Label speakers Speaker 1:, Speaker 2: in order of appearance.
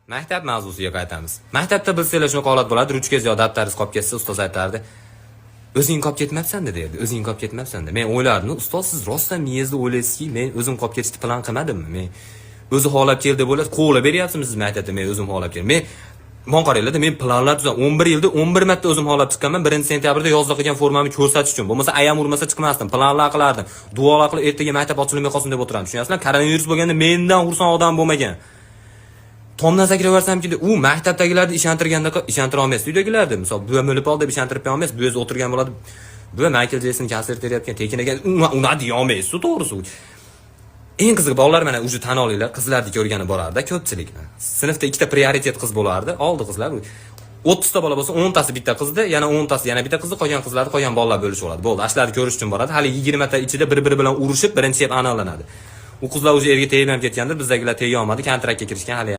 Speaker 1: Maktab mavzusiga qaytamiz. Maktabda bilsanglar shunaqa holat bo'ladi, ruchka yo daftaringiz qolib ketsa, ustoz aytardi. O'zing qolib ketmabsan-da derdi. O'zing qolib ketmabsan-da. Men o'ylardim, ustoz siz rostdan miyangizda o'ylaysizki, men o'zim qolib ketishni plan qilmadimmi? Men o'zi xohlab keldi bo'ladi, qo'lab beryapsizmi siz maktabda? Men o'zim xohlab keldim. Men qaranglar-da, men planlar tuzam. 11 yilda 11 marta o'zim xohlab chiqqanman. 1-sentyabrda yozda qilgan formamni ko'rsatish uchun. Bo'lmasa ayam urmasa chiqmasdim. Planlar qilardim. Duolar qilib ertaga maktab ochilmay qolsin deb o'tirardim. Tushunasizlar? Koronavirus bo'lganda mendan xursand odam bo'lmagan. Tomdan sakrayversamki, u maktabdagilarni ishontira olmaysiz. Uydagilarni, misol, buva o'lib qoldi deb ishontirib olmaysiz. Bu o'zi o'tirgan bo'ladi. Buva Michael Jackson konsert berayotgan, tekin ekan, uni deya olmaysiz, to'g'risi. Eng qizig'i bolalar mana o'zi tan olinglar, qizlarni ko'rgani borardi, ko'pchilik. Sinfda ikkita prioritet qiz bo'lardi, oldi qizlar. 30 ta bola bo'lsa, 10 tasi bitta qizda, yana 10 tasi yana bitta qizda, qolgan qizlarni qolgan bolalar bo'lishib oladi. Bo'ldi, ashlarni ko'rish uchun boradi. Hali 20 ta ichida bir-biri bilan urushib, birinchi deb aniqlanadi. U qizlar o'zi erga tegib ham ketganda, bizdagilar tega olmadi, kontraktga kirishgan hali